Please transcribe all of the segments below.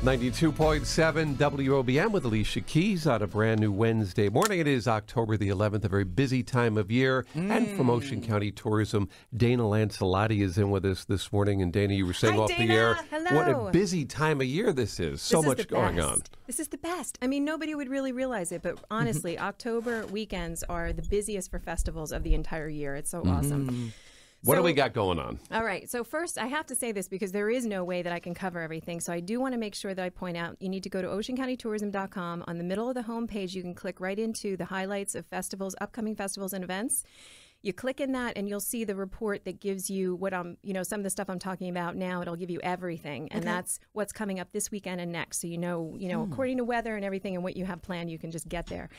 92.7 WOBM with Alicia Keys on a brand new Wednesday morning. It is October the 11th, a very busy time of year. And from Ocean County Tourism, Dana Lancellotti is in with us this morning. And Dana, you were saying off Dana. the air, Hello. what a busy time of year this is. So much going on. This is the best. I mean, nobody would really realize it, but honestly, October weekends are the busiest for festivals of the entire year. It's so awesome. What do we got going on? All right. So first, I have to say this because there is no way that I can cover everything. So I do want to make sure that I point out you need to go to oceancountytourism.com. On the middle of the homepage, you can click right into the highlights of festivals, upcoming festivals and events. You click in that and you'll see the report that gives you what some of the stuff I'm talking about now. It'll give you everything. And that's what's coming up this weekend and next. So you know, according to weather and everything and what you have planned, you can just get there.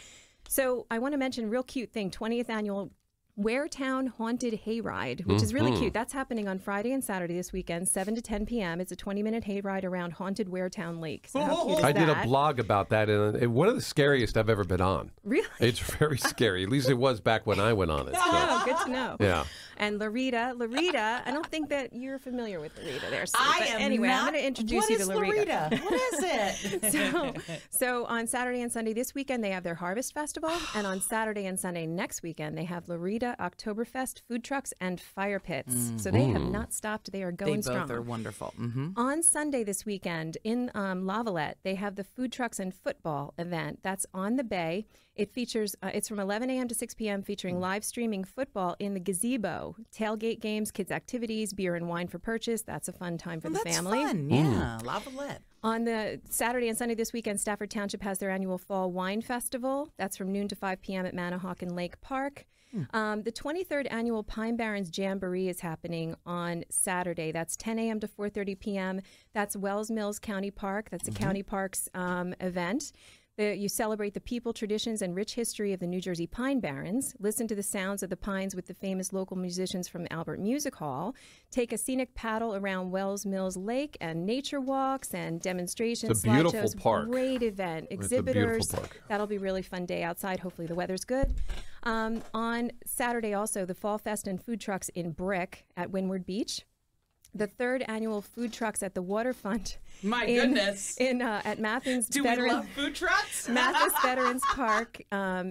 So I want to mention a real cute thing, 20th annual Waretown Haunted Hayride, which is really cute. That's happening on Friday and Saturday this weekend, 7 to 10 p.m. It's a 20-minute hayride around haunted Waretown Lake. So how cute is I did that? a blog about that, and one of the scariest I've ever been on. Really? It's very scary. At least it was back when I went on it. So. Oh, good to know. Yeah. And Larita, I don't think that you're familiar with Larita there. So, I am anyway, not. I'm going to introduce you to Larita. What is it? So on Saturday and Sunday this weekend, they have their Harvest Festival. And on Saturday and Sunday next weekend, they have Larita Oktoberfest, food trucks, and fire pits. So they have not stopped. They are going strong. They both are wonderful. On Sunday this weekend in Lavalette, they have the food trucks and football event. That's on the bay. It features, it's from 11 a.m. to 6 p.m. featuring live streaming football in the gazebo, tailgate games, kids activities, beer and wine for purchase. That's a fun time for the family. That's fun, yeah. Lavalette. On the Saturday and Sunday this weekend, Stafford Township has their annual Fall Wine Festival. That's from noon to 5 p.m. at Manahawkin Lake Park. The 23rd annual Pine Barrens Jamboree is happening on Saturday. That's 10 a.m. to 4:30 p.m. That's Wells Mills County Park. That's a county parks event. You celebrate the people, traditions, and rich history of the New Jersey Pine Barrens. Listen to the sounds of the pines with the famous local musicians from Albert Music Hall. Take a scenic paddle around Wells Mills Lake and nature walks and demonstrations. It's a beautiful slideshows. park. Great event. Exhibitors. It's a beautiful park. That'll be a really fun day outside. Hopefully the weather's good. On Saturday also, the Fall Fest and food trucks in Brick at Windward Beach. The third annual food trucks at the waterfront. My goodness. At Mathins Do we love food trucks? Mathis Veterans Park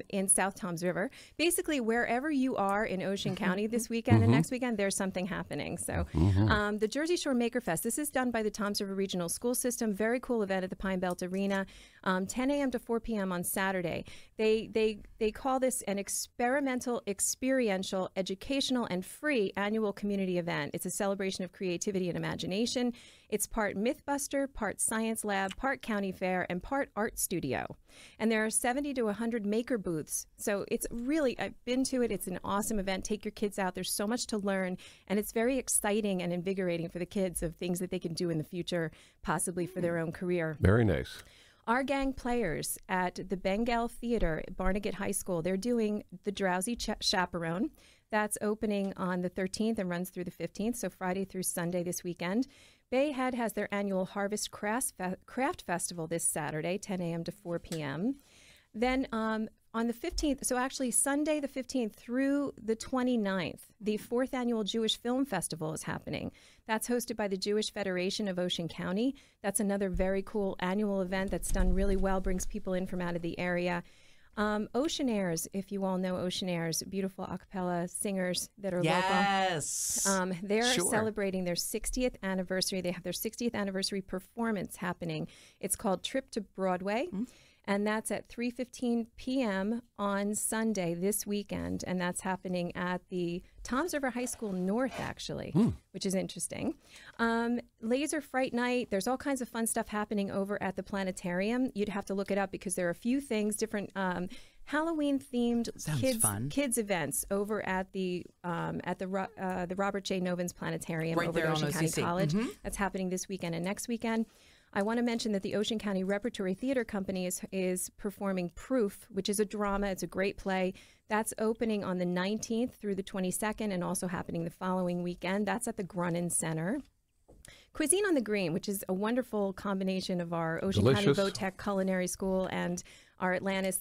in South Toms River. Basically, wherever you are in Ocean County this weekend and next weekend, there's something happening. So the Jersey Shore Maker Fest, this is done by the Toms River Regional School System. Very cool event at the Pine Belt Arena, 10 a.m. to 4 p.m. on Saturday. They call this an experimental, experiential, educational, and free annual community event. It's a celebration of creativity and imagination. It's part Mythbuster, part Science Lab, part County Fair, and part Art Studio. And there are 70 to 100 maker booths. So it's really, I've been to it. It's an awesome event. Take your kids out. There's so much to learn. And it's very exciting and invigorating for the kids of things that they can do in the future, possibly for their own career. Very nice. Our gang players at the Bengal Theater at Barnegat High School, they're doing The Drowsy Chaperone. That's opening on the 13th and runs through the 15th, so Friday through Sunday this weekend. Bayhead has their annual Harvest Craft Festival this Saturday, 10 a.m. to 4 p.m. Then on the 15th, so actually Sunday the 15th through the 29th, the 4th Annual Jewish Film Festival is happening. That's hosted by the Jewish Federation of Ocean County. That's another very cool annual event that's done really well, brings people in from out of the area. Ocean Airs, if you all know Ocean Airs, beautiful a cappella singers that are local. They're celebrating their 60th anniversary. They have their 60th anniversary performance happening. It's called Trip to Broadway. And that's at 3:15 p.m. on Sunday this weekend. And that's happening at the Toms River High School North, actually, which is interesting. Laser Fright Night. There's all kinds of fun stuff happening over at the planetarium. You'd have to look it up because there are a few things, different Halloween-themed kids events over at the Robert J. Novins Planetarium over at Ocean County College. That's happening this weekend and next weekend. I want to mention that the Ocean County Repertory Theater Company is performing Proof, which is a drama. It's a great play. That's opening on the 19th through the 22nd and also happening the following weekend. That's at the Grunin Center. Cuisine on the Green, which is a wonderful combination of our Ocean County Vo-Tech Culinary School and our Atlantis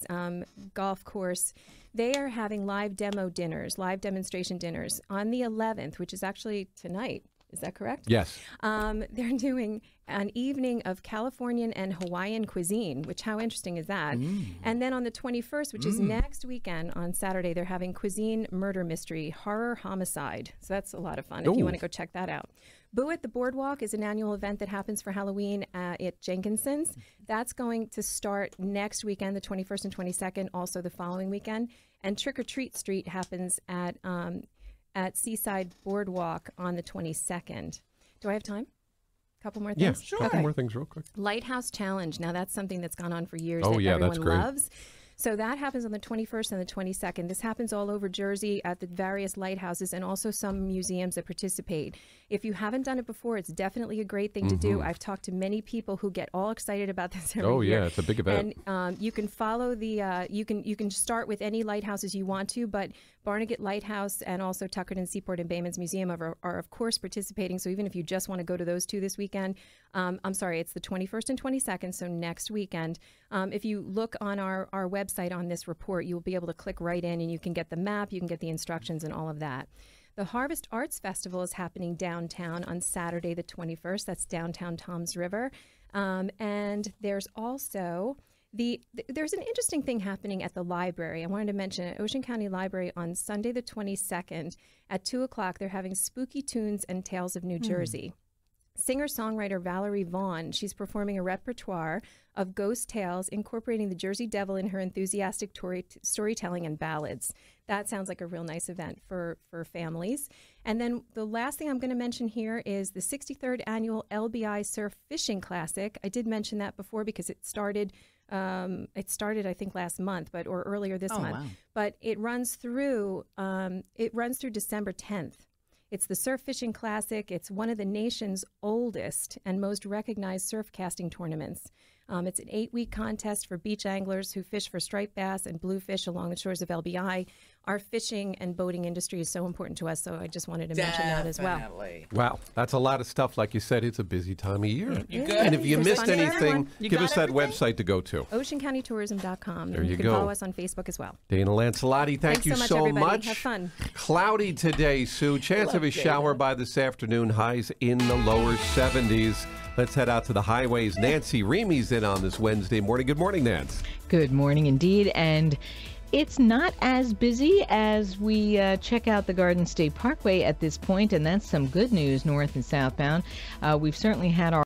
golf course. They are having live demo dinners, live demonstration dinners on the 11th, which is actually tonight. Is that correct? Yes. They're doing an evening of Californian and Hawaiian cuisine, which how interesting is that? And then on the 21st, which is next weekend on Saturday, they're having cuisine, murder mystery, horror, homicide. So that's a lot of fun if you want to go check that out. Boo at the Boardwalk is an annual event that happens for Halloween at Jenkinson's. That's going to start next weekend, the 21st and 22nd, also the following weekend. And Trick or Treat Street happens at Seaside Boardwalk on the 22nd. Do I have time? A couple more things? Yeah, sure. A couple more things real quick. Lighthouse Challenge. Now, that's something that's gone on for years that everyone that's great. loves. So that happens on the 21st and the 22nd. This happens all over Jersey at the various lighthouses and also some museums that participate. If you haven't done it before, it's definitely a great thing to do. I've talked to many people who get all excited about this every year. Yeah, it's a big event. And you can follow the, you can start with any lighthouses you want to, but Barnegat Lighthouse and also Tuckerton Seaport and Bayman's Museum are of course participating. So even if you just want to go to those two this weekend, I'm sorry, it's the 21st and 22nd, so next weekend. If you look on our website on this report, you'll be able to click right in and you can get the map, you can get the instructions and all of that. The Harvest Arts Festival is happening downtown on Saturday the 21st. That's downtown Toms River. And there's also there's an interesting thing happening at the library. I wanted to mention at Ocean County Library on Sunday the 22nd at 2 o'clock, they're having Spooky Tunes and Tales of New Jersey. Singer-songwriter Valerie Vaughn, she's performing a repertoire of ghost tales incorporating the Jersey Devil in her enthusiastic storytelling and ballads. That sounds like a real nice event for families. And then the last thing I'm going to mention here is the 63rd Annual LBI Surf Fishing Classic. I did mention that before because it started I think last month, or earlier this month. Wow. But it runs through December 10th. It's the Surf Fishing Classic. It's one of the nation's oldest and most recognized surf casting tournaments. It's an 8-week contest for beach anglers who fish for striped bass and bluefish along the shores of LBI. Our fishing and boating industry is so important to us, so I just wanted to mention that as well. Wow, that's a lot of stuff. Like you said, it's a busy time of year. Good. And if you missed anything, give us that website to go to. OceanCountyTourism.com. There you can go. Follow us on Facebook as well. Dana Lancellotti, thank you so much. Have fun. Cloudy today, Sue. Chance of a shower by this afternoon. Highs in the lower 70s. Let's head out to the highways. Nancy Remy's in on this Wednesday morning. Good morning, Nance. Good morning indeed. And it's not as busy as we check out the Garden State Parkway at this point, and that's some good news north and southbound. We've certainly had our